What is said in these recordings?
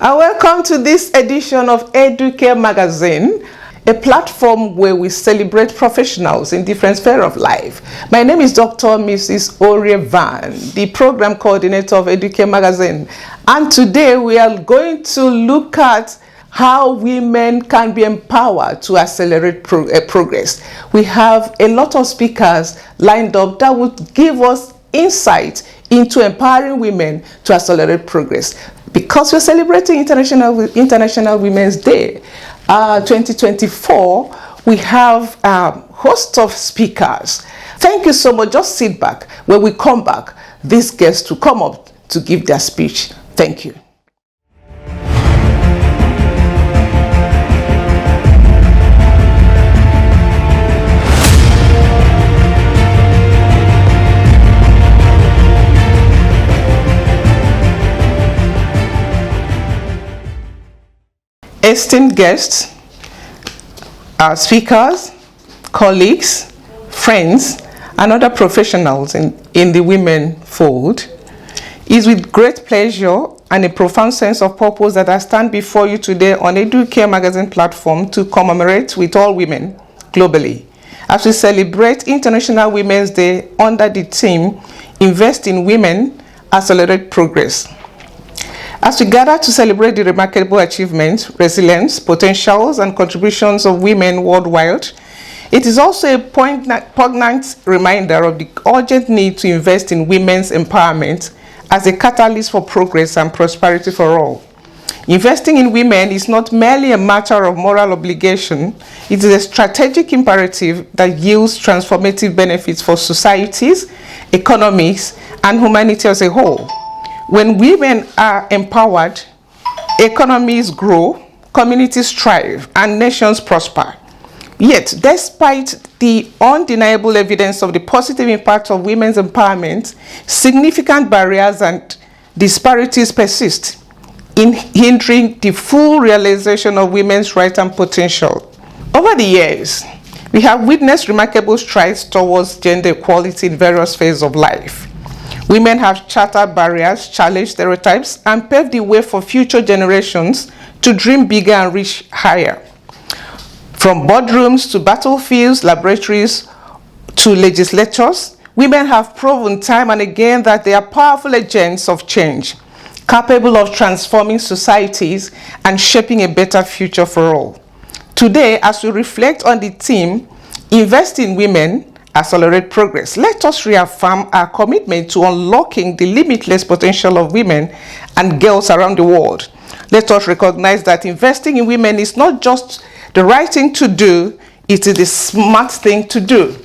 Welcome to this edition of Educare Magazine, a platform where we celebrate professionals in different spheres of life. My name is Dr. Mrs. Orie Van, the program coordinator of Educare Magazine. And today we are going to look at how women can be empowered to accelerate progress. We have a lot of speakers lined up that will give us insight into empowering women to accelerate progress. Because we're celebrating International Women's Day 2024, we have a host of speakers. Thank you so much. Just sit back. When we come back, these guests will come up to give their speech. Thank you. Esteemed guests, our speakers, colleagues, friends, and other professionals in the women fold, it is with great pleasure and a profound sense of purpose that I stand before you today on Educare Magazine platform to commemorate with all women globally as we celebrate International Women's Day under the theme Invest in Women, Accelerate Progress. As we gather to celebrate the remarkable achievements, resilience, potentials, and contributions of women worldwide, it is also a poignant reminder of the urgent need to invest in women's empowerment as a catalyst for progress and prosperity for all. Investing in women is not merely a matter of moral obligation, it is a strategic imperative that yields transformative benefits for societies, economies, and humanity as a whole. When women are empowered, economies grow, communities thrive, and nations prosper. Yet, despite the undeniable evidence of the positive impact of women's empowerment, significant barriers and disparities persist in hindering the full realization of women's rights and potential. Over the years, we have witnessed remarkable strides towards gender equality in various phases of life. Women have shattered barriers, challenged stereotypes, and paved the way for future generations to dream bigger and reach higher. From boardrooms to battlefields, laboratories to legislatures, women have proven time and again that they are powerful agents of change, capable of transforming societies and shaping a better future for all. Today, as we reflect on the theme, Invest in Women, Accelerate Progress, let us reaffirm our commitment to unlocking the limitless potential of women and girls around the world. Let us recognize that investing in women is not just the right thing to do, it is the smart thing to do.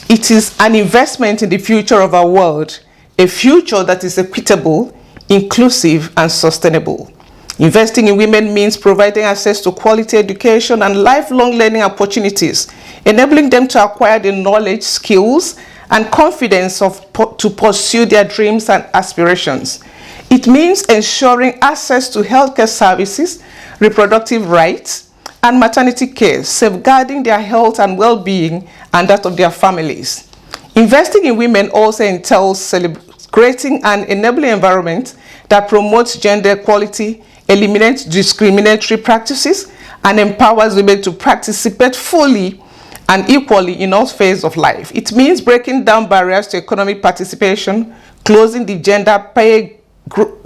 It is an investment in the future of our world, a future that is equitable, inclusive, and sustainable. Investing in women means providing access to quality education and lifelong learning opportunities, enabling them to acquire the knowledge, skills, and confidence to pursue their dreams and aspirations. It means ensuring access to healthcare services, reproductive rights, and maternity care, safeguarding their health and well-being and that of their families. Investing in women also entails creating an enabling environment that promotes gender equality, eliminates discriminatory practices, and empowers women to participate fully and equally in all phases of life. It means breaking down barriers to economic participation, closing the gender pay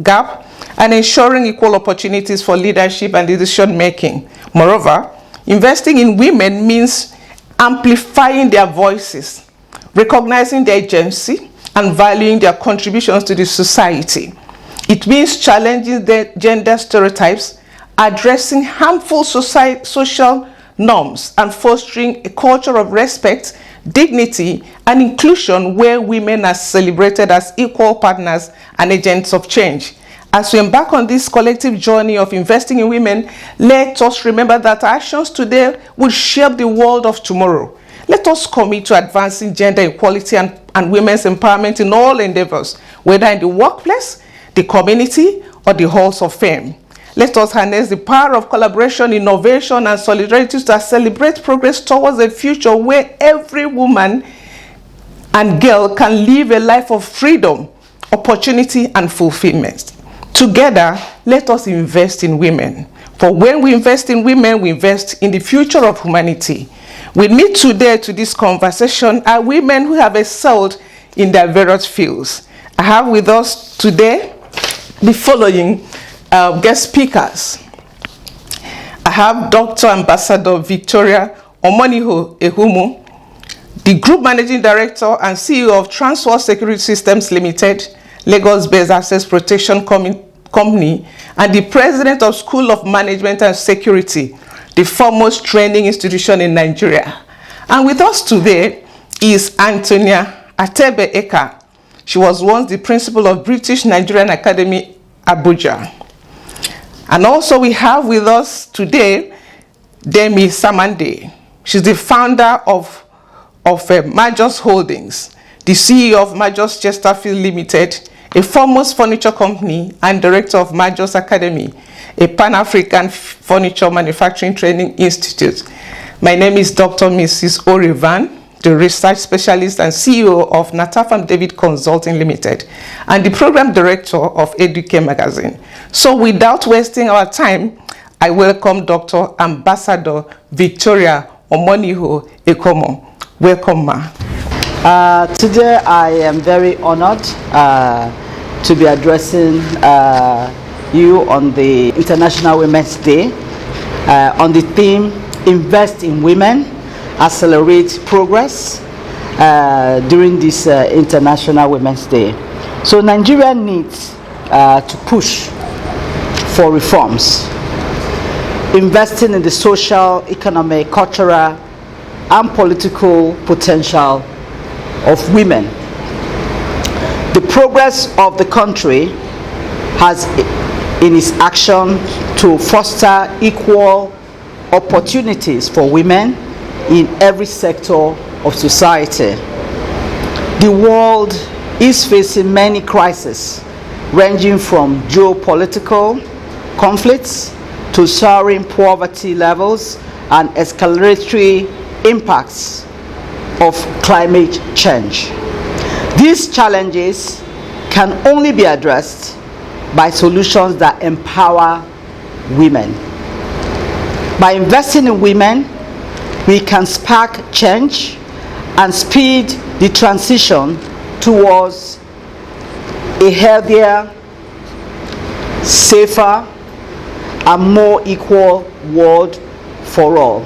gap, and ensuring equal opportunities for leadership and decision making. Moreover, investing in women means amplifying their voices, recognizing their agency, and valuing their contributions to the society. It means challenging the gender stereotypes, addressing harmful social norms, and fostering a culture of respect, dignity, and inclusion where women are celebrated as equal partners and agents of change. As we embark on this collective journey of investing in women, let us remember that our actions today will shape the world of tomorrow. Let us commit to advancing gender equality and women's empowerment in all endeavors, whether in the workplace, the community, or the halls of fame. Let us harness the power of collaboration, innovation, and solidarity to celebrate progress towards a future where every woman and girl can live a life of freedom, opportunity, and fulfillment. Together, let us invest in women. For when we invest in women, we invest in the future of humanity. With me today to this conversation are women who have excelled in their various fields. I have with us today the following guest speakers. I have Dr. Ambassador Victoria Omoniho Ehumu, the Group Managing Director and CEO of Transworld Security Systems Limited, Lagos-based Access Protection Company, and the President of School of Management and Security, the foremost training institution in Nigeria. And with us today is Antonia Atebe Eka. She was once the principal of British Nigerian Academy, Abuja. And also we have with us today Demi Samande. She's the founder of Majors Holdings, the CEO of Majors Chesterfield Limited, a foremost furniture company, and director of Majors Academy, a Pan-African furniture manufacturing training institute. My name is Dr. Mrs. Orivan, the research specialist and CEO of Natafam David Consulting Limited, and the program director of Educare Magazine. So without wasting our time, I welcome Dr. Ambassador Victoria Omoniho Ekomo. Welcome, ma. Today I am very honored to be addressing you on the International Women's Day on the theme Invest in Women, Accelerate Progress during this International Women's Day. So Nigeria needs to push for reforms, investing in the social, economic, cultural, and political potential of women. The progress of the country has in its action to foster equal opportunities for women in every sector of society. The world is facing many crises, ranging from geopolitical conflicts to soaring poverty levels and escalatory impacts of climate change. These challenges can only be addressed by solutions that empower women. By investing in women, we can spark change and speed the transition towards a healthier, safer, and more equal world for all.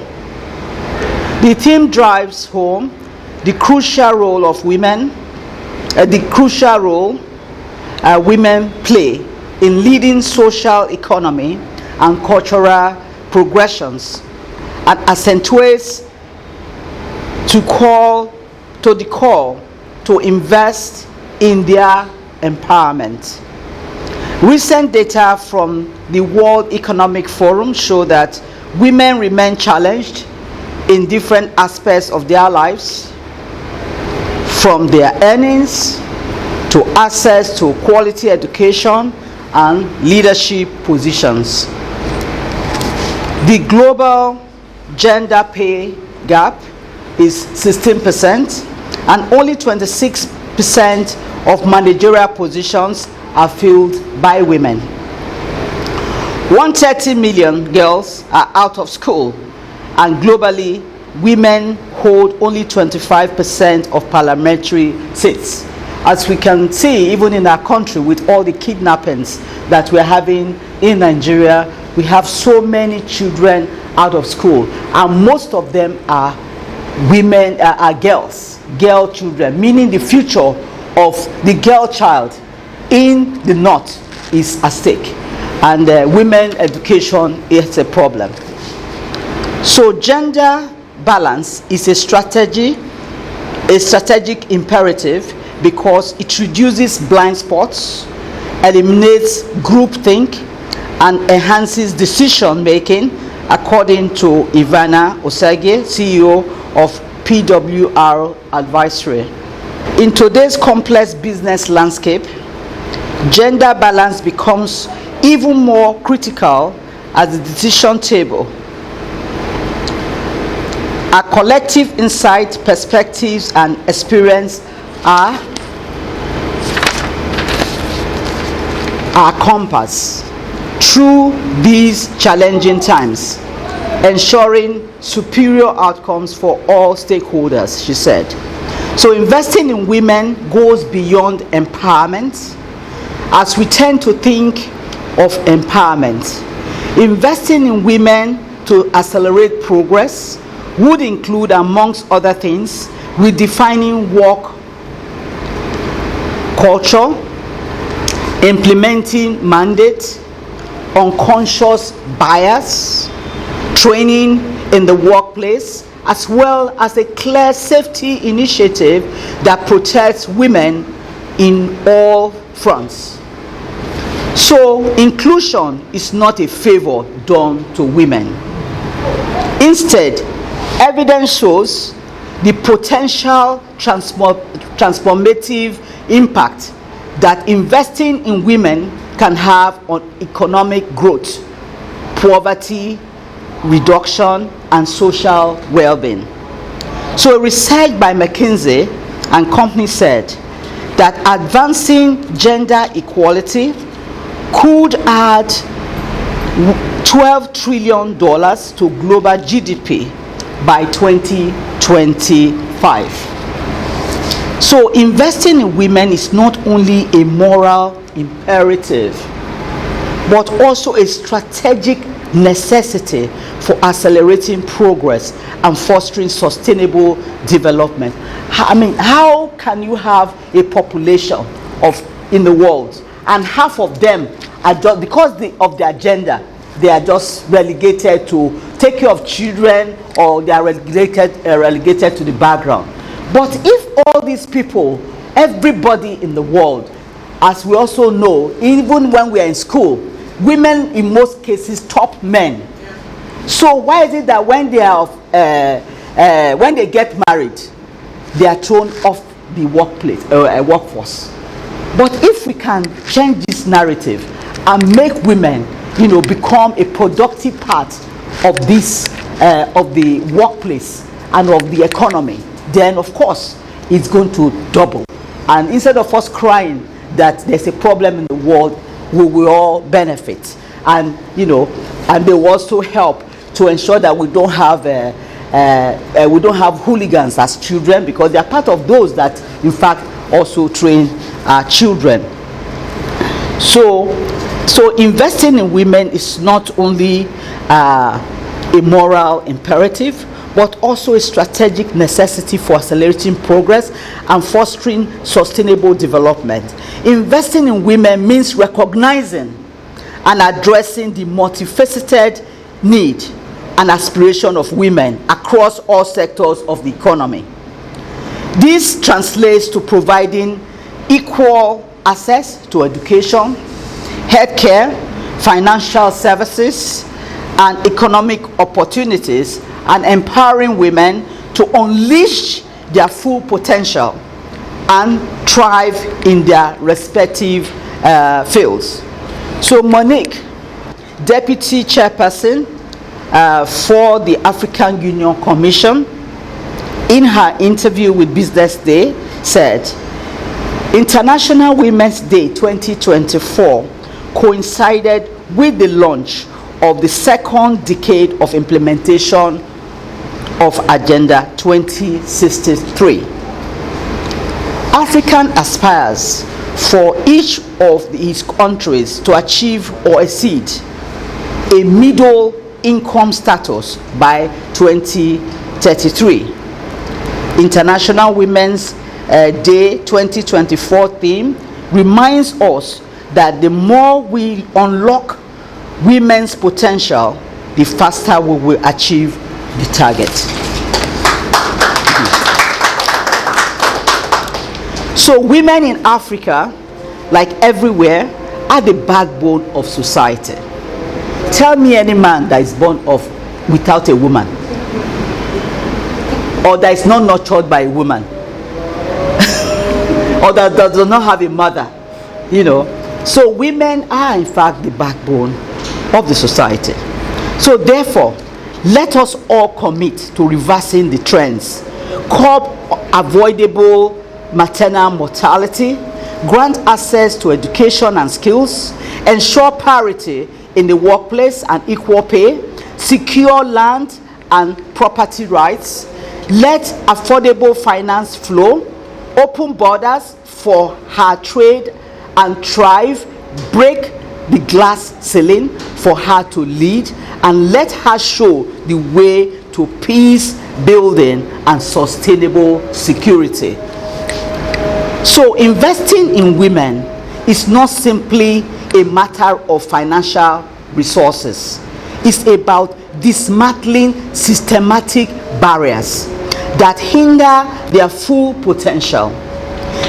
The theme drives home the crucial role of women, women play in leading social, economy, and cultural progressions, and accentuates the call to invest in their empowerment. Recent data from the World Economic Forum show that women remain challenged in different aspects of their lives, from their earnings to access to quality education and leadership positions. The global gender pay gap is 16%, and only 26% of managerial positions are filled by women. 130 million girls are out of school, and globally, women hold only 25% of parliamentary seats. As we can see, even in our country, with all the kidnappings that we're having in Nigeria, we have so many children out of school, and most of them are women, are girl children, meaning the future of the girl child in the north is at stake, and women education is a problem. So gender balance is a strategic imperative because it reduces blind spots, eliminates groupthink, and enhances decision making, according to Ivana Osage, CEO of PWR Advisory. In today's complex business landscape, gender balance becomes even more critical at the decision table. Our collective insight, perspectives, and experience are our compass through these challenging times, ensuring superior outcomes for all stakeholders, she said. So investing in women goes beyond empowerment, as we tend to think of empowerment. Investing in women to accelerate progress would include, amongst other things, redefining work culture, implementing mandates, unconscious bias, training in the workplace, as well as a clear safety initiative that protects women in all fronts. So, inclusion is not a favor done to women. Instead, evidence shows the potential transformative impact that investing in women can have on economic growth, poverty reduction, and social well-being. So research by McKinsey and Company said that advancing gender equality could add $12 trillion to global GDP by 2025. So investing in women is not only a moral imperative, but also a strategic necessity for accelerating progress and fostering sustainable development. I mean, how can you have a population in the world and half of them are just, because of their gender, they are just relegated to take care of children, or they are relegated to the background? But if all these people, everybody in the world, as we also know, even when we are in school, women in most cases top men. So why is it that when they are when they get married, they are thrown off the workforce? But if we can change this narrative and make women, become a productive part of this of the workplace and of the economy, then of course it's going to double. And instead of us crying that there's a problem in the world, we will all benefit. And and they will also help to ensure that we don't have hooligans as children, because they are part of those that in fact also train children. So investing in women is not only a moral imperative, but also a strategic necessity for accelerating progress and fostering sustainable development. Investing in women means recognizing and addressing the multifaceted need and aspiration of women across all sectors of the economy. This translates to providing equal access to education, healthcare, financial services, and economic opportunities, and empowering women to unleash their full potential and thrive in their respective fields. So Monique, Deputy Chairperson for the African Union Commission, in her interview with Business Day, said, International Women's Day 2024 coincided with the launch of the second decade of implementation of Agenda 2063. Africa aspires for each of its countries to achieve or exceed a middle income status by 2033. International Women's Day 2024 theme reminds us that the more we unlock women's potential, the faster we will achieve the target. So women in Africa, like everywhere, are the backbone of society. Tell me any man that is born without a woman, or that is not nurtured by a woman, or that does not have a mother. So women are in fact the backbone of the society. So therefore, let us all commit to reversing the trends, curb avoidable maternal mortality, grant access to education and skills, ensure parity in the workplace and equal pay, secure land and property rights, let affordable finance flow, open borders for her trade and thrive, break the glass ceiling for her to lead, and let her show the way to peace building and sustainable security. So investing in women is not simply a matter of financial resources. It's about dismantling systematic barriers that hinder their full potential.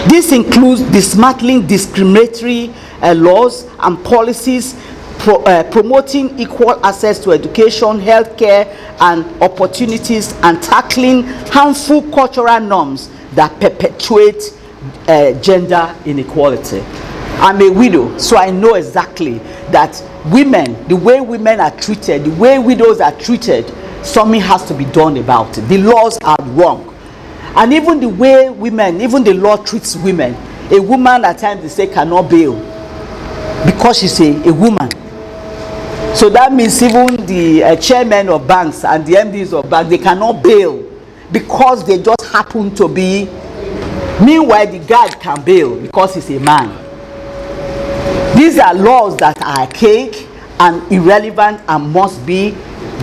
This includes dismantling discriminatory laws and policies, promoting equal access to education, healthcare, and opportunities, and tackling harmful cultural norms that perpetuate gender inequality. I'm a widow, so I know exactly that women, the way women are treated, the way widows are treated, something has to be done about it. The laws are wrong. And even the way women, even the law treats women, a woman at times they say cannot bail because she's a woman. So that means even the chairmen of banks and the MDs of banks, they cannot bail because they just happen to be. Meanwhile, the guard can bail because he's a man. These are laws that are archaic and irrelevant and must be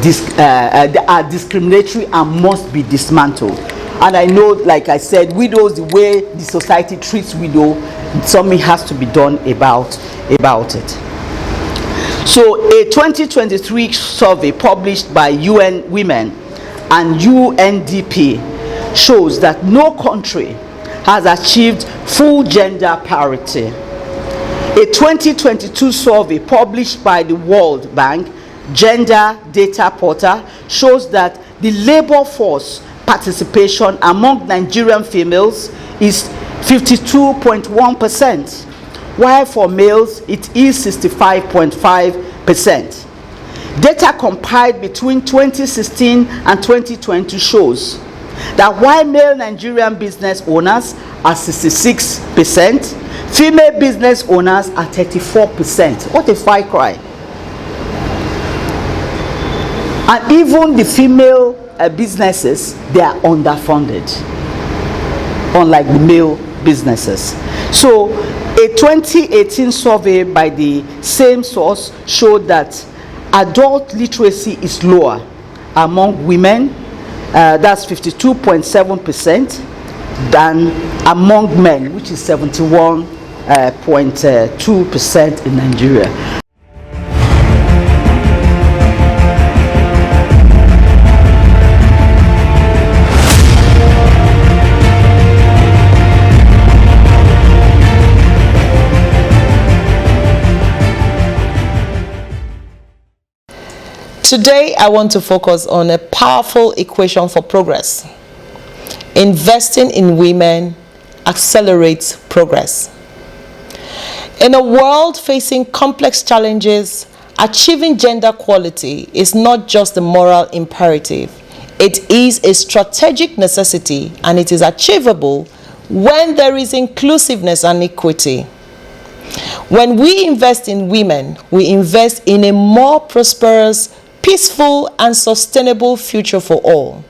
they are discriminatory and must be dismantled. And I know, like I said, widows, the way the society treats widows, something has to be done about it. So a 2023 survey published by UN Women and UNDP shows that no country has achieved full gender parity. A 2022 survey published by the World Bank Gender Data Portal shows that the labor force participation among Nigerian females is 52.1%, while for males it is 65.5%. Data compiled between 2016 and 2020 shows that while male Nigerian business owners are 66%, female business owners are 34%. What a far cry. And even the female businesses, they are underfunded, unlike the male businesses. So a 2018 survey by the same source showed that adult literacy is lower among women, that's 52.7%, than among men, which is 71.2% in Nigeria. Today, I want to focus on a powerful equation for progress. Investing in women accelerates progress. In a world facing complex challenges, achieving gender equality is not just a moral imperative. It is a strategic necessity, and it is achievable when there is inclusiveness and equity. When we invest in women, we invest in a more prosperous, peaceful, and sustainable future for all.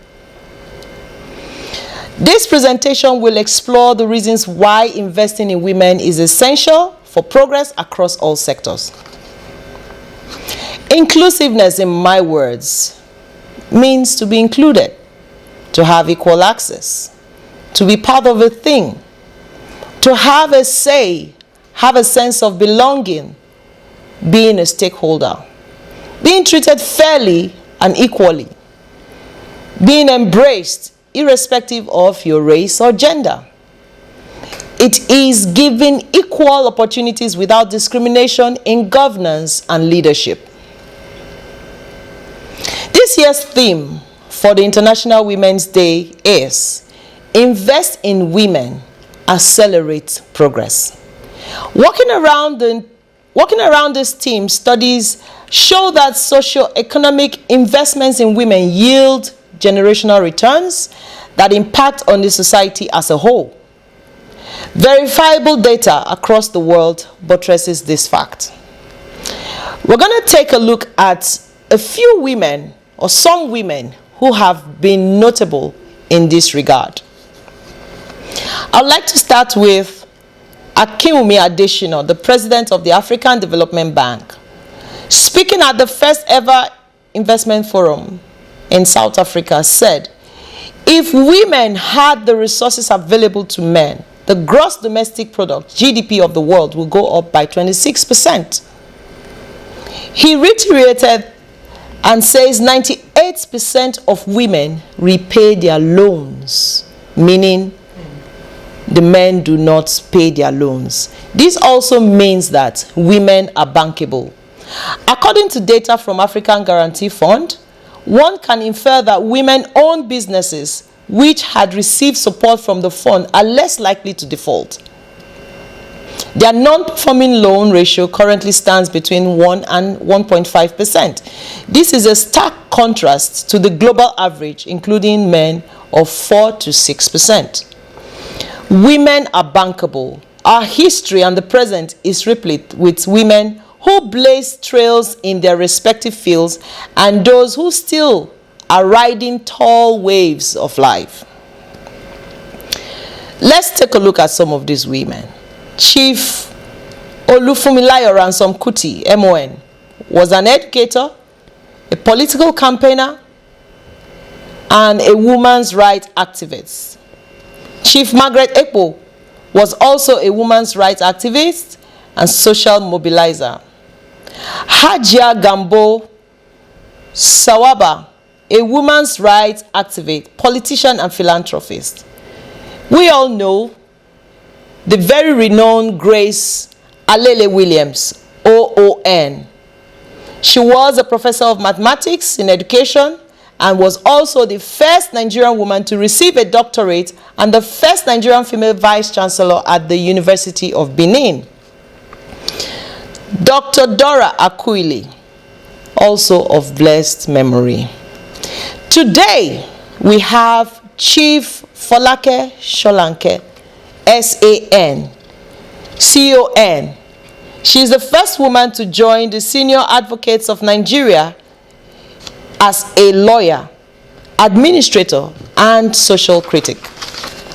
This presentation will explore the reasons why investing in women is essential for progress across all sectors. Inclusiveness, in my words, means to be included, to have equal access, to be part of a thing, to have a say, have a sense of belonging, being a stakeholder, being treated fairly and equally, being embraced irrespective of your race or gender. It is giving equal opportunities without discrimination in governance and leadership. This year's theme for the International Women's Day is Invest in Women, Accelerate Progress. Working around this theme, studies show that socio-economic investments in women yield generational returns that impact on the society as a whole. Verifiable data across the world buttresses this fact. We're going to take a look at a few women, or some women, who have been notable in this regard. I'd like to start with Akinwumi Adesina, the president of the African Development Bank. Speaking at the first ever investment forum in South Africa, said, if women had the resources available to men, the gross domestic product, GDP of the world, will go up by 26%. He reiterated and says 98% of women repay their loans, meaning the men do not pay their loans. This also means that women are bankable. According to data from African Guarantee Fund, one can infer that women-owned businesses which had received support from the fund are less likely to default. Their non-performing loan ratio currently stands between 1 and 1.5%. This is a stark contrast to the global average, including men, of 4 to 6%. Women are bankable. Our history and the present is replete with women who blaze trails in their respective fields and those who still are riding tall waves of life. Let's take a look at some of these women. Chief Olufunmilayo Ransom Kuti, MON, was an educator, a political campaigner, and a women's rights activist. Chief Margaret Ekpo was also a women's rights activist and social mobilizer. Hajia Gambo Sawaba, a women's rights activist, politician, and philanthropist. We all know the very renowned Grace Alele Williams, OON. She was a professor of mathematics in education and was also the first Nigerian woman to receive a doctorate and the first Nigerian female vice chancellor at the University of Benin. Dr. Dora Akuili, also of blessed memory. Today, we have Chief Folake Sholanke, SAN, CON. She is the first woman to join the Senior Advocates of Nigeria as a lawyer, administrator, and social critic.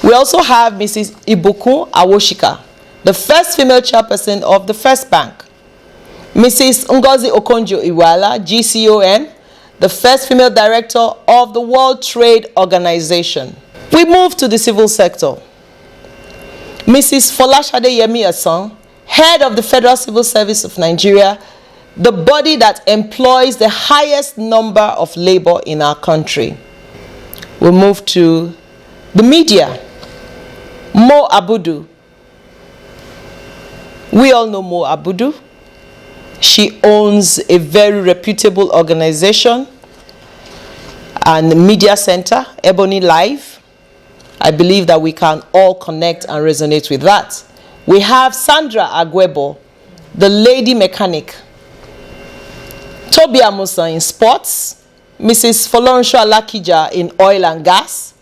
We also have Mrs. Ibukun Awoshika, the first female chairperson of the First Bank. Mrs. Ngozi Okonjo-Iweala, GCON, the first female director of the World Trade Organization. We move to the civil sector. Mrs. Folashade Yemi Asan, head of the Federal Civil Service of Nigeria, the body that employs the highest number of labor in our country. We move to the media. Mo Abudu. We all know Mo Abudu. She owns a very reputable organization and media center, Ebony Live. I believe that we can all connect and resonate with that. We have Sandra Agwebo, the lady mechanic. Toby Amusa in sports, Mrs. Folorunsho Alakija in oil and gas,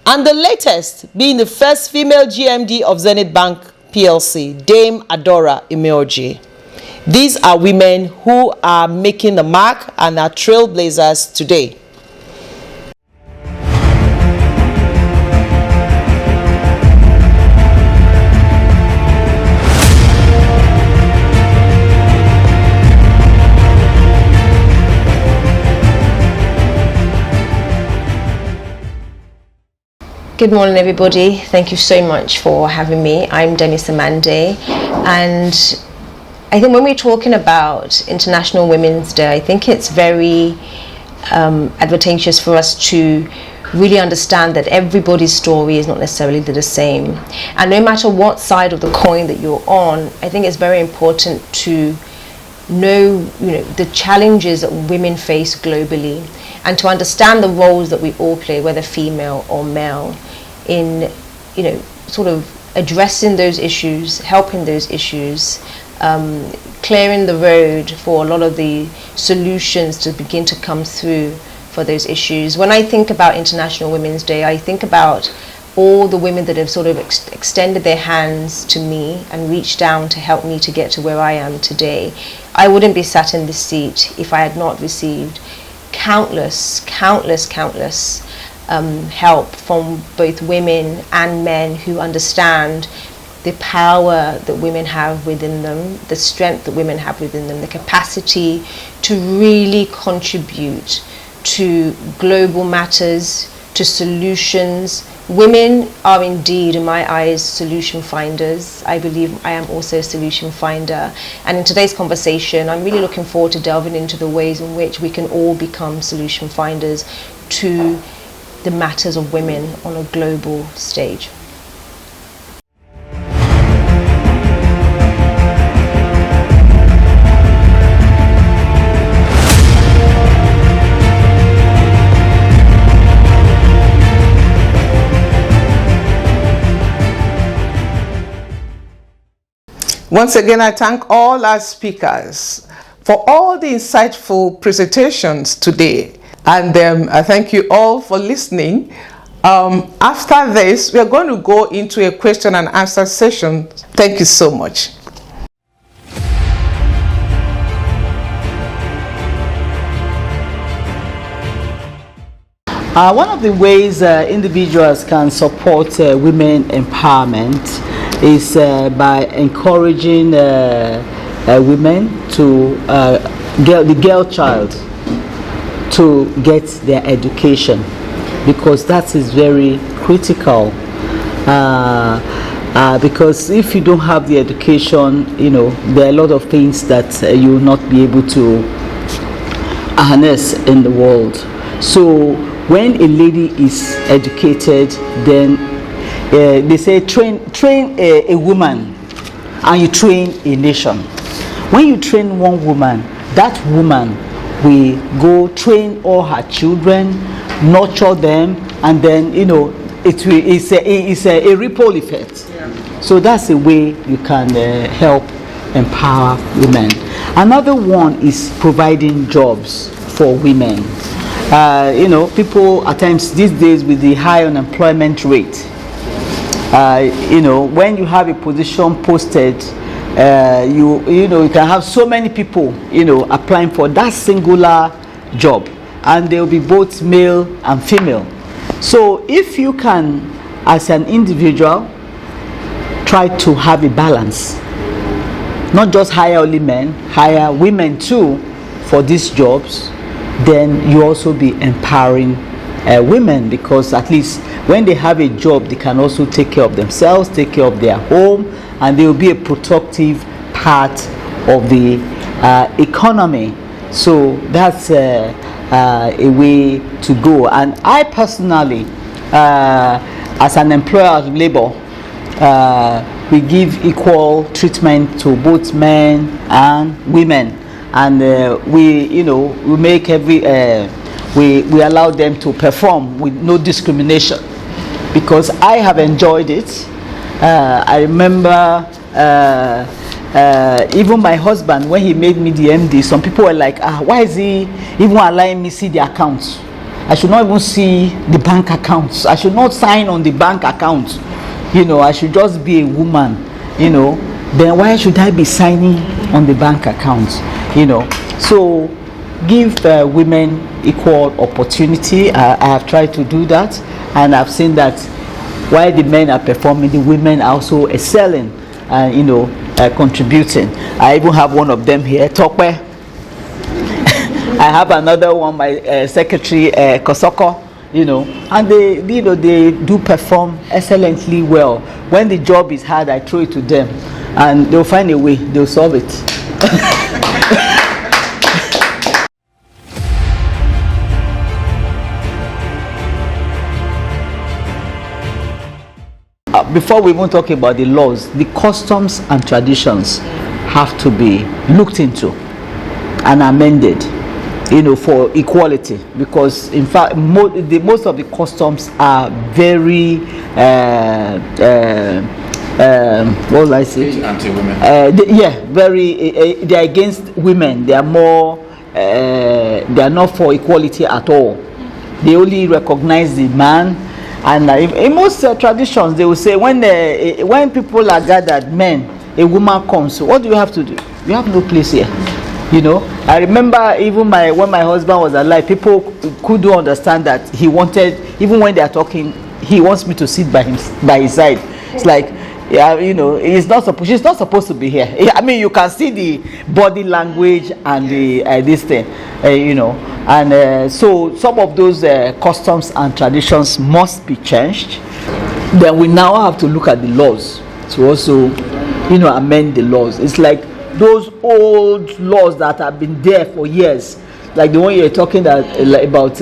and the latest being the first female GMD of Zenith Bank PLC, Dame Adora Imeoji. These are women who are making the mark and are trailblazers today. Good morning, everybody. Thank you so much for having me. I'm Dennis Amande, and I think when we're talking about International Women's Day, I think it's very advantageous for us to really understand that everybody's story is not necessarily the same. And no matter what side of the coin that you're on, I think it's very important to know, the challenges that women face globally, and to understand the roles that we all play, whether female or male, in sort of addressing those issues, helping those issues, clearing the road for a lot of the solutions to begin to come through for those issues. When I think about International Women's Day, I think about all the women that have sort of extended their hands to me and reached down to help me to get to where I am today. I wouldn't be sat in this seat if I had not received countless help from both women and men who understand the power that women have within them, the strength that women have within them, the capacity to really contribute to global matters, to solutions. Women are indeed, in my eyes, solution finders. I believe I am also a solution finder. And in today's conversation, I'm really looking forward to delving into the ways in which we can all become solution finders to the matters of women on a global stage. Once again, I thank all our speakers for all the insightful presentations today. And I thank you all for listening. After this, we are going to go into a question and answer session. Thank you so much. One of the ways individuals can support women empowerment is by encouraging women to the girl child to get their education, because that is very critical. Because if you don't have the education, there are a lot of things that you will not be able to harness in the world. So when a lady is educated, then they say train a woman and you train a nation. When you train one woman, that woman will go train all her children, nurture them, and then it's a ripple effect. Yeah. So that's a way you can help empower women. Another one is providing jobs for women. People at times these days with the high unemployment rate, when you have a position posted, you can have so many people, applying for that singular job, and there will be both male and female. So if you can, as an individual, try to have a balance, not just hire only men, hire women too for these jobs, then you also be empowering women, because at least when they have a job, they can also take care of themselves, take care of their home, and they will be a productive part of the economy. So that's a way to go. And I personally, as an employer of labor, we give equal treatment to both men and women, and we make we allow them to perform with no discrimination, because I have enjoyed it. I remember even my husband, when he made me the MD, some people were like, why is he even allowing me see the accounts? I should not even see the bank accounts. I should not sign on the bank account. I should just be a woman. Then why should I be signing on the bank account? So give women equal opportunity. I have tried to do that, and I've seen that while the men are performing, the women are also excelling and contributing. I even have one of them here, Tope. I have another one, my secretary, Kosoko. And they do perform excellently well. When the job is hard, I throw it to them, and they'll find a way. They'll solve it. Before we even talk about the laws, the customs and traditions have to be looked into and amended, for equality, because in fact most of the customs are very what will I say? Anti-women. They are against women. They are more. They are not for equality at all. They only recognize the man And in most traditions, they will say when people are gathered, men, a woman comes. So what do you have to do? You have no place here. You know, I remember even when my husband was alive, people couldn't understand that he wanted, even when they are talking, he wants me to sit by his side. It's like, yeah, you know, she's not supposed to be here. I mean, you can see the body language and the this thing, you know, and so some of those customs and traditions must be changed. Then we now have to look at the laws to also, you know, amend the laws. It's like those old laws that have been there for years, like the one you're talking about,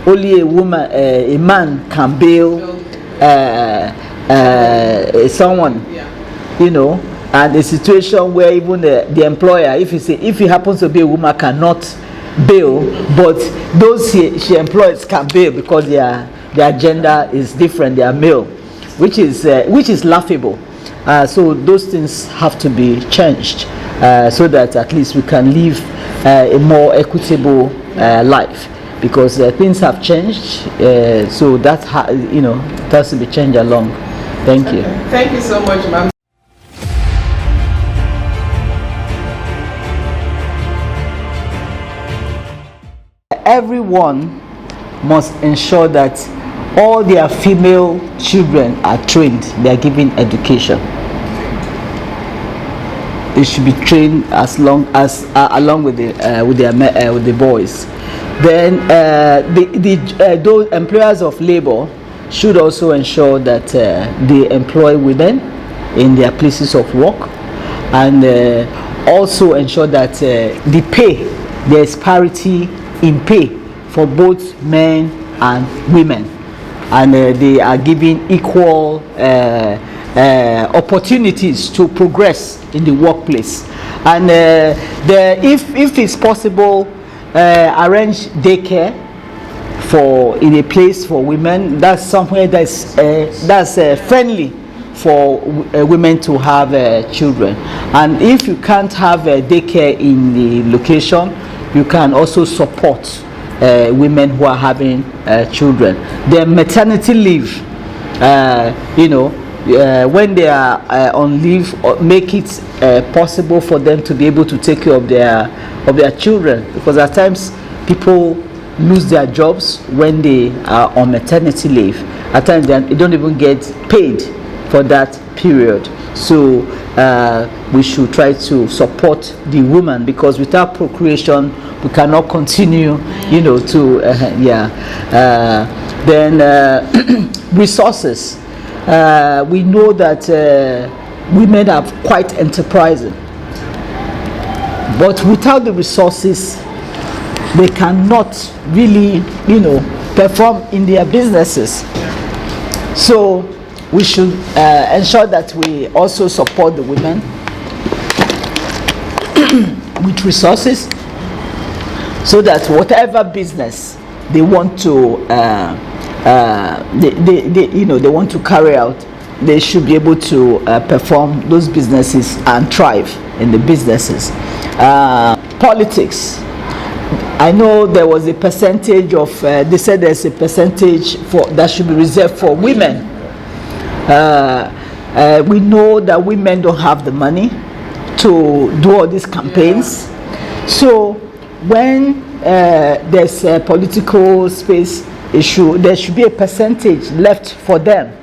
only a man can bail someone, you know, and a situation where even the employer, if he happens to be a woman, cannot bail, but those she employs can bail because their gender is different, they are male, which is laughable. So those things have to be changed, so that at least we can live a more equitable life, because things have changed, so that has to be changed along. Thank you. Thank you so much, ma'am. Everyone must ensure that all their female children are trained, they are given education. They should be trained along with the boys. Then those employers of labor should also ensure that they employ women in their places of work, and also ensure that there is parity in pay for both men and women, and they are given equal opportunities to progress in the workplace. And if it's possible, arrange daycare in a place for women. That's somewhere that's friendly for women to have children. And if you can't have daycare in the location, you can also support women who are having children. Their maternity leave, when they are on leave, make it possible for them to be able to take care of their children, because at times people lose their jobs when they are on maternity leave. At times they don't even get paid for that period. So we should try to support the woman, because without procreation we cannot continue, then resources. We know that women are quite enterprising, but without the resources they cannot really perform in their businesses. So we should ensure that we also support the women with resources, so that whatever business they want to they want to carry out, they should be able to perform those businesses and thrive in the businesses. Politics. I know there was a percentage of, they said there's a percentage that should be reserved for women. We know that women don't have the money to do all these campaigns. So when there's a political space issue, there should be a percentage left for them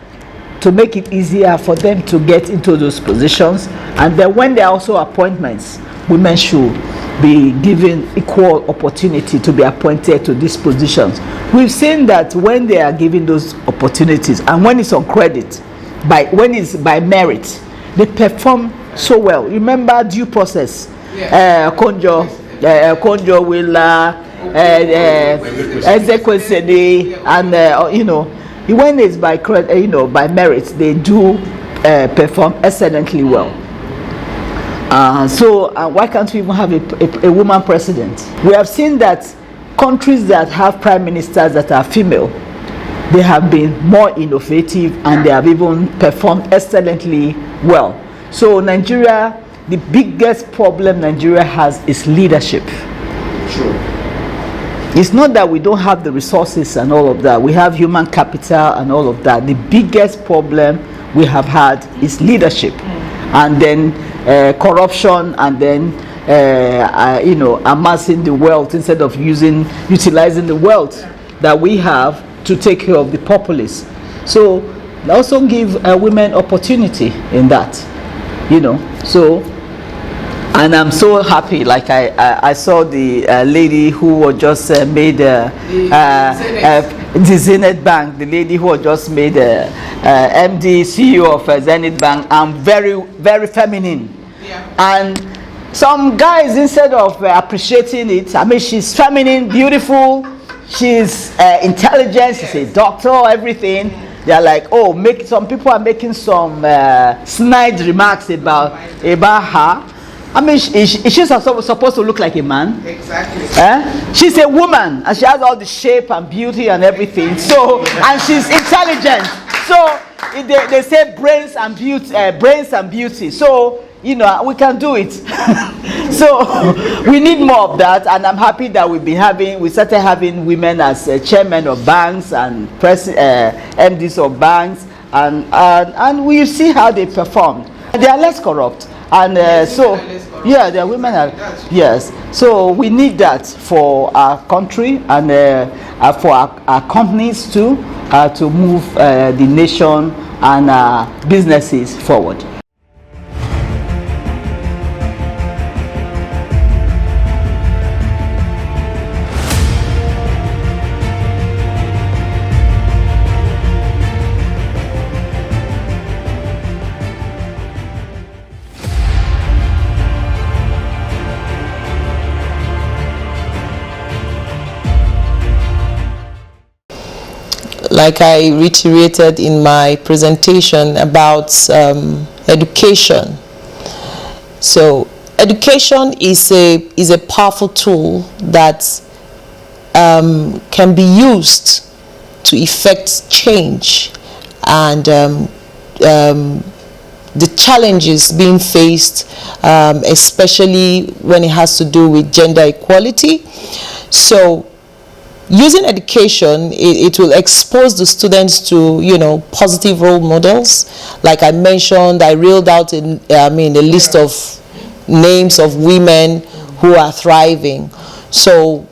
to make it easier for them to get into those positions. And then when there are also appointments, women should be given equal opportunity to be appointed to these positions. We've seen that when they are given those opportunities, and when it's on credit, when it's by merit, they perform so well. Remember due process, Konjo Willa, Ezekwesili, and when it's by credit, by merit, they do perform excellently well. So why can't we even have a woman president? We have seen that countries that have prime ministers that are female, they have been more innovative, and they have even performed excellently well. So Nigeria, the biggest problem Nigeria has is leadership. True. It's not that we don't have the resources and all of that. We have human capital and all of that. The biggest problem we have had is leadership, and then corruption, and then amassing the wealth instead of utilizing the wealth that we have to take care of the populace. So also give women opportunity in that, so. And I'm so happy, like I saw the lady who was just made the Zenith Bank, the lady who was just made MD, CEO of Zenith Bank, and very, very feminine. Yeah. And some guys, instead of appreciating it, I mean, she's feminine, beautiful, she's intelligent, she's a doctor, everything. They're like, oh, some people are making some snide remarks about her. I mean, she's supposed to look like a man. Exactly. She's a woman, and she has all the shape and beauty and everything. So, and she's intelligent. So they say brains and beauty. So we can do it. So we need more of that, and I'm happy that we started having women as chairmen of banks and MDs of banks, and we see how they performed. They are less corrupt. And the women are, yes. So we need that for our country and for our companies too, to move the nation and businesses forward. Like I reiterated in my presentation about education. So education is a powerful tool that can be used to effect change, and the challenges being faced, especially when it has to do with gender equality. So using education, it will expose the students to, positive role models. Like I mentioned, I reeled out a list of names of women who are thriving. So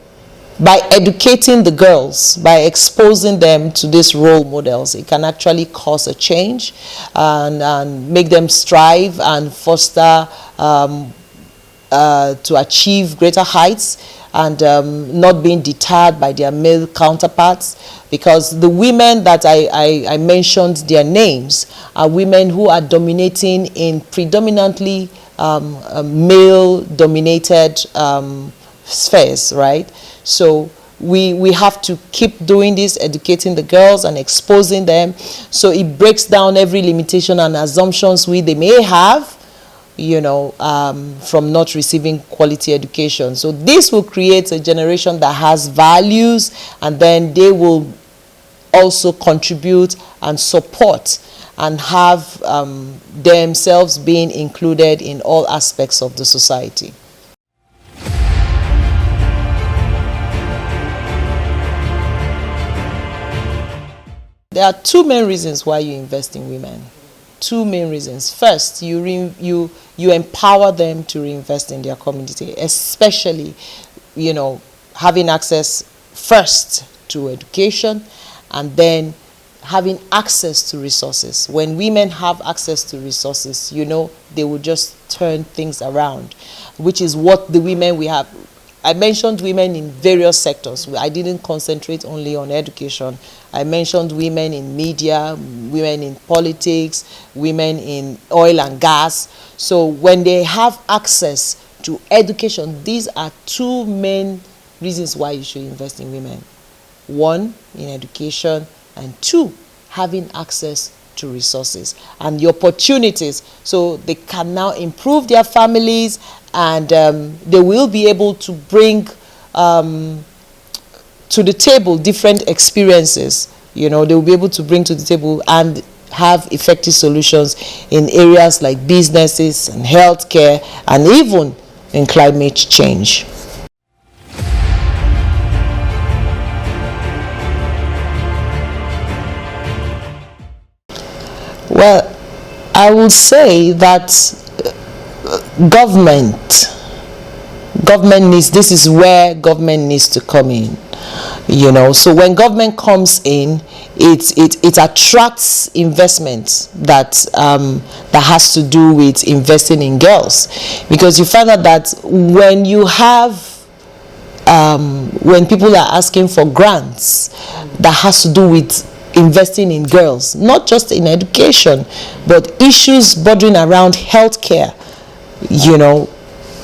by educating the girls, by exposing them to these role models, it can actually cause a change and make them strive and foster to achieve greater heights, and not being deterred by their male counterparts, because the women that I mentioned their names are women who are dominating in predominantly male-dominated spheres, right? So we have to keep doing this, educating the girls and exposing them, so it breaks down every limitation and assumptions they may have, from not receiving quality education. So this will create a generation that has values, and then they will also contribute and support and have themselves being included in all aspects of the society. There are two main reasons why you invest in women. Two main reasons. First, you empower them to reinvest in their community, especially, having access first to education, and then having access to resources. When women have access to resources, they will just turn things around, which is what the women we have. I mentioned women in various sectors. I didn't concentrate only on education. I mentioned women in media, women in politics, women in oil and gas. So when they have access to education, these are two main reasons why you should invest in women. One, in education, and two, having access to resources and the opportunities, so they can now improve their families, and they will be able to bring to the table different experiences. They will be able to bring to the table and have effective solutions in areas like businesses and healthcare, and even in climate change. Well, I would say that government needs, this is where government needs to come in. So when government comes in, it attracts investment that has to do with investing in girls, because you find out that when you have when people are asking for grants that has to do with investing in girls, not just in education, but issues bordering around healthcare,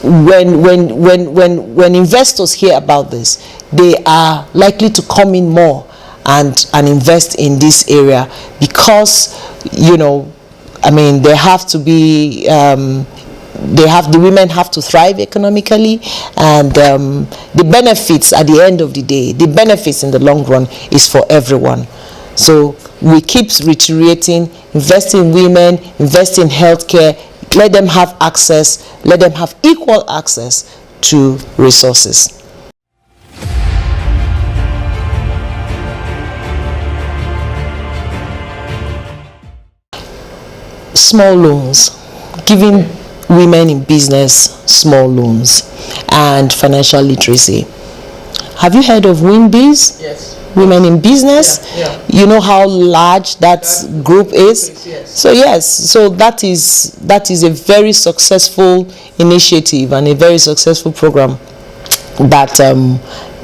when investors hear about this, they are likely to come in more and invest in this area, because they have to be the women have to thrive economically, and the benefits at the end of the day, the benefits in the long run is for everyone. So we keep reiterating: invest in women, invest in healthcare, let them have access, let them have equal access to resources. Small loans, giving women in business small loans, and financial literacy. Have you heard of WinBiz? Yes. Women in business? Yeah. You know how large that group is? Yes. So that is a very successful initiative and a very successful program that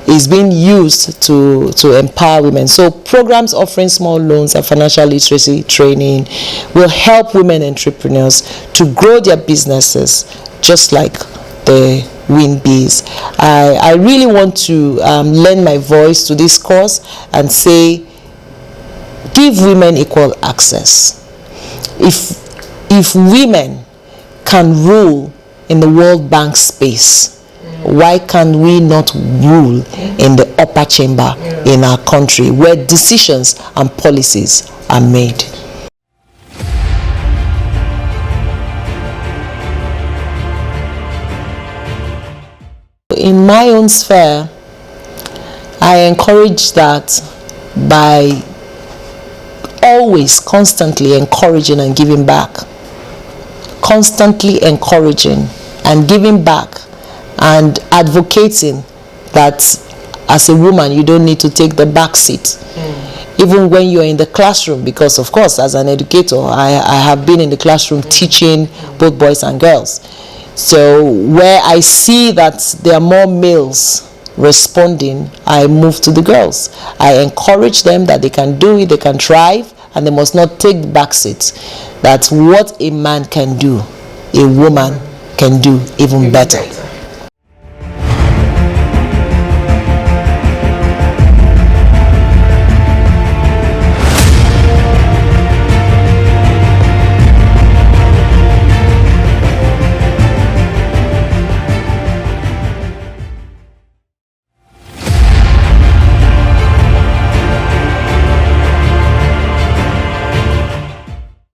is being used to empower women. So programs offering small loans and financial literacy training will help women entrepreneurs to grow their businesses, just like the WinBiz. I really want to lend my voice to this cause and say, give women equal access. If women can rule in the World Bank space, why can we not rule in the upper chamber in our country, where decisions and policies are made? In my own sphere, I encourage that by always constantly encouraging and giving back. Constantly encouraging and giving back, and advocating that as a woman you don't need to take the back seat, even when you're in the classroom, because of course as an educator I have been in the classroom teaching both boys and girls. So where I see that there are more males responding, I move to the girls. I encourage them that they can do it, they can thrive, and they must not take the back seat. That what a man can do, a woman can do even better.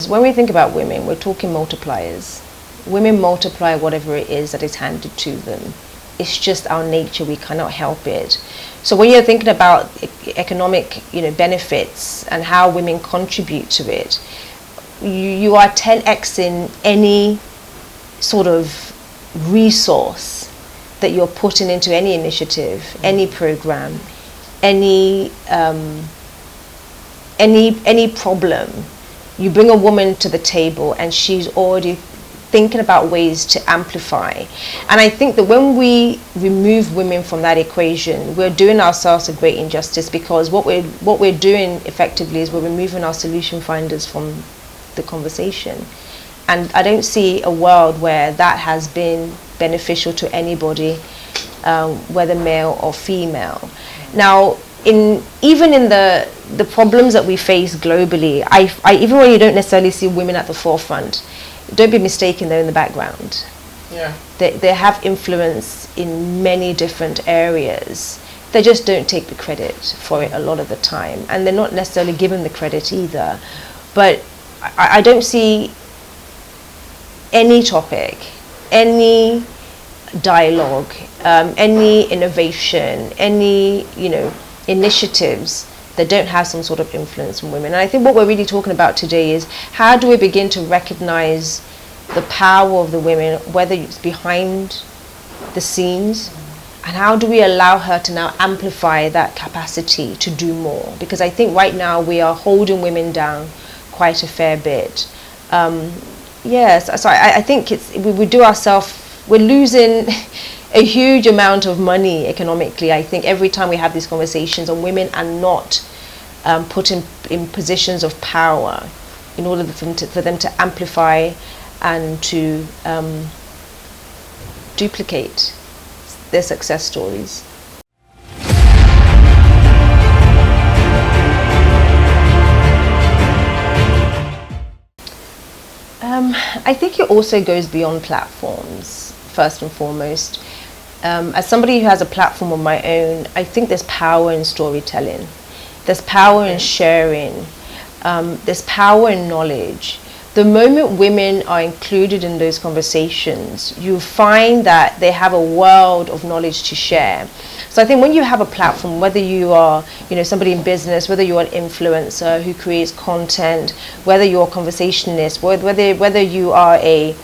When we think about women, we're talking multipliers. Women multiply whatever it is that is handed to them. It's just our nature, we cannot help it. So when you're thinking about economic benefits and how women contribute to it, you are 10xing any sort of resource that you're putting into any initiative, any program, any problem. You bring a woman to the table and she's already thinking about ways to amplify. And I think that when we remove women from that equation, we're doing ourselves a great injustice, because what we're doing effectively is we're removing our solution finders from the conversation. And I don't see a world where that has been beneficial to anybody, whether male or female. Now, even in the problems that we face globally, I even when you don't necessarily see women at the forefront, don't be mistaken, they're in the background. Yeah. They have influence in many different areas. They just don't take the credit for it a lot of the time, and they're not necessarily given the credit either. But I don't see any topic, any dialogue, any innovation, any initiatives that don't have some sort of influence from women. And I think what we're really talking about today is how do we begin to recognize the power of the women, whether it's behind the scenes, and how do we allow her to now amplify that capacity to do more? Because I think right now we are holding women down quite a fair bit. Yes, so I think we do ourselves, we're losing a huge amount of money economically, I think, every time we have these conversations, and women are not put in positions of power in order for them to amplify and to duplicate their success stories. I think it also goes beyond platforms, first and foremost. As somebody who has a platform of my own, I think there's power in storytelling. There's power in sharing. There's power in knowledge. The moment women are included in those conversations, you find that they have a world of knowledge to share. So I think when you have a platform, whether you are, somebody in business, whether you're an influencer who creates content, whether you're a conversationalist, whether you are a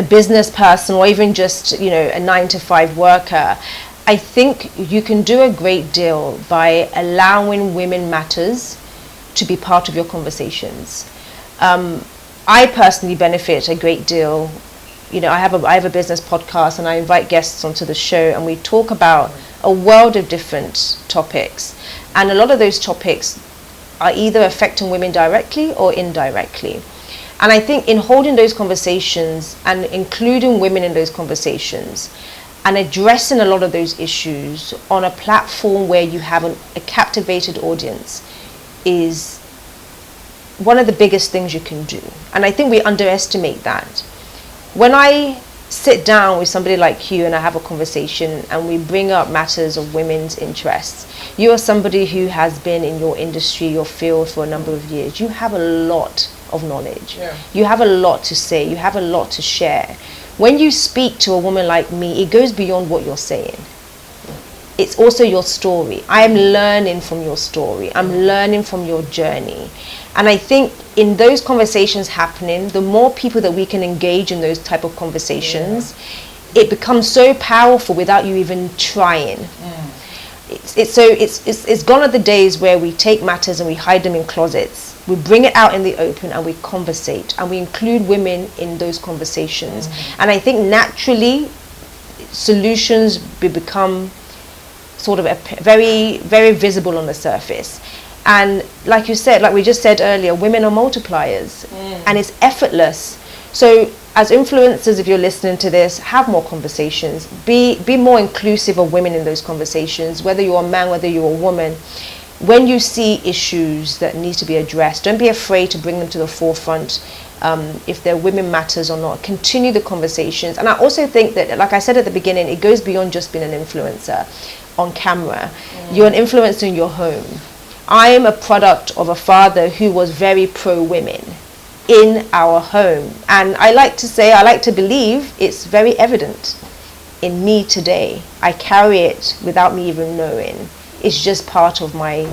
business person, or even just, a 9-to-5 worker, I think you can do a great deal by allowing women matters to be part of your conversations. I personally benefit a great deal. I have a business podcast, and I invite guests onto the show, and we talk about a world of different topics. And a lot of those topics are either affecting women directly or indirectly. And I think in holding those conversations and including women in those conversations and addressing a lot of those issues on a platform where you have a captivated audience is one of the biggest things you can do. And I think we underestimate that. When I sit down with somebody like you and I have a conversation and we bring up matters of women's interests, you are somebody who has been in your industry, your field for a number of years. You have a lot of knowledge. Yeah. You have a lot to say. You have a lot to share. When you speak to a woman like me, it goes beyond what you're saying. It's also your story. I am learning from your story. I'm learning from your journey. And I think in those conversations happening, the more people that we can engage in those type of conversations, it becomes so powerful without you even trying. It's gone are the days where we take matters and we hide them in closets. We bring it out in the open and we conversate, and we include women in those conversations. And I think naturally solutions become sort of very, very visible on the surface. And like you said, like we just said earlier, women are multipliers, and it's effortless. So as influencers, if you're listening to this, have more conversations. Be more inclusive of women in those conversations, whether you're a man, whether you're a woman. When you see issues that need to be addressed, don't be afraid to bring them to the forefront. If they're women matters or not, continue the conversations. And I also think that, like I said at the beginning, it goes beyond just being an influencer on camera. You're an influencer in your home. I am a product of a father who was very pro-women in our home. And I like to believe it's very evident in me today. I carry it without me even knowing. It's just part of my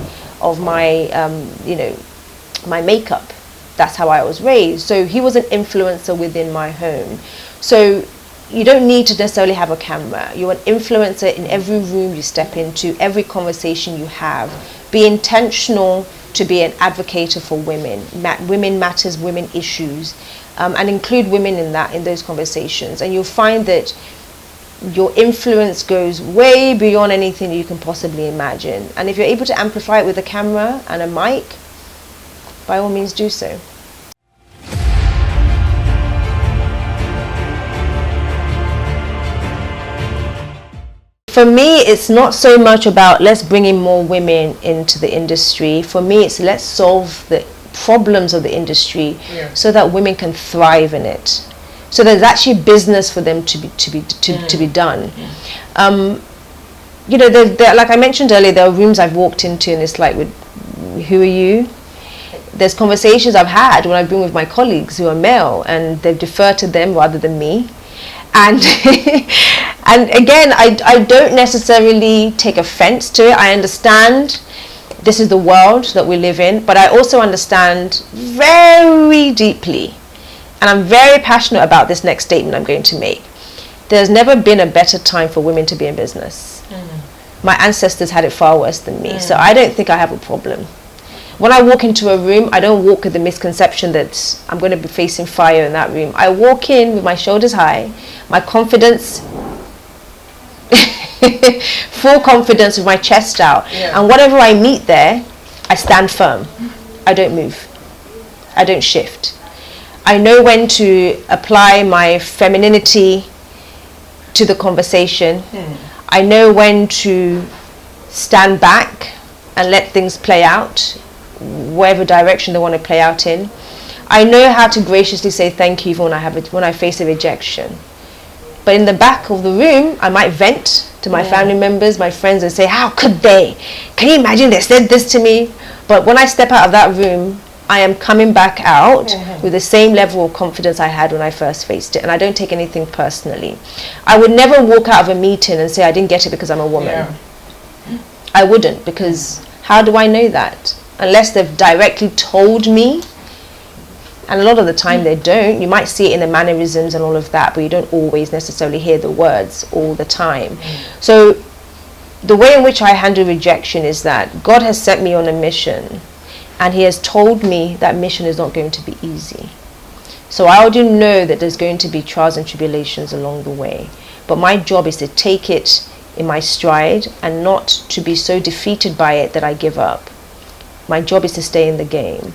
my makeup. That's how I was raised. So he was an influencer within my home. So you don't need to necessarily have a camera. You're an influencer in every room you step into, every conversation you have. Be intentional to be an advocate for women. Women matters, women issues, and include women in those conversations. And you'll find that your influence goes way beyond anything you can possibly imagine. And if you're able to amplify it with a camera and a mic, by all means do so. For me, it's not so much about let's bring in more women into the industry. For me, it's let's solve the problems of the industry so that women can thrive in it. So there's actually business for them to be done. Like I mentioned earlier, there are rooms I've walked into and it's like, who are you? There's conversations I've had when I've been with my colleagues who are male and they've deferred to them rather than me. And and again, I don't necessarily take offense to it. I understand this is the world that we live in, but I also understand very deeply, and I'm very passionate about this next statement I'm going to make. There's never been a better time for women to be in business. My ancestors had it far worse than me, so I don't think I have a problem. When I walk into a room, I don't walk with the misconception that I'm going to be facing fire in that room. I walk in with my shoulders high, my confidence, full confidence with my chest out. And whatever I meet there, I stand firm. I don't move. I don't shift. I know when to apply my femininity to the conversation. I know when to stand back and let things play out, whatever direction they want to play out in. I know how to graciously say thank you even when I face a rejection. But in the back of the room, I might vent to my family members, my friends, and say, how could they? Can you imagine they said this to me? But when I step out of that room, I am coming back out with the same level of confidence I had when I first faced it, and I don't take anything personally. I would never walk out of a meeting and say I didn't get it because I'm a woman. I wouldn't, because how do I know that? Unless they've directly told me, and a lot of the time they don't. You might see it in the mannerisms and all of that, but you don't always necessarily hear the words all the time. So the way in which I handle rejection is that God has sent me on a mission, and he has told me that mission is not going to be easy. So I already know that there's going to be trials and tribulations along the way, but my job is to take it in my stride and not to be so defeated by it that I give up. My job is to stay in the game.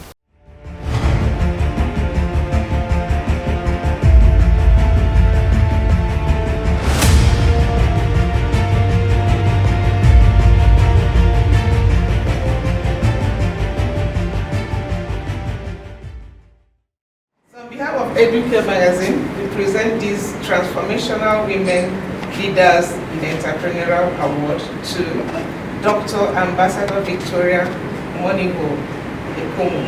On behalf of Educare Magazine, we present this Transformational Women Leaders in Entrepreneurial Award to Dr. Ambassador Victoria Monigo Ekomo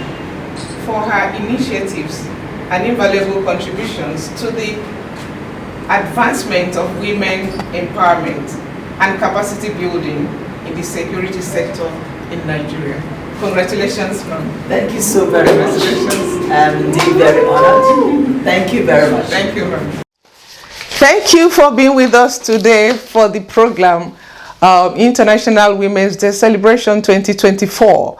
for her initiatives and invaluable contributions to the advancement of women empowerment and capacity building in the security sector in Nigeria. Congratulations, ma'am. Thank you so very much. I'm indeed very honored. Thank you very much. Thank you, ma'am. Thank you for being with us today for the program International Women's Day Celebration 2024.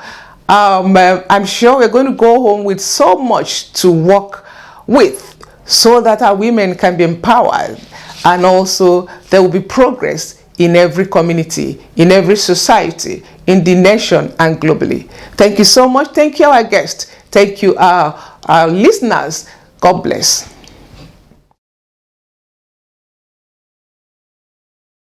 I'm sure we're going to go home with so much to work with so that our women can be empowered, and also there will be progress in every community, in every society, in the nation and globally. Thank you so much. Thank you, our guests. Thank you, our listeners. God bless.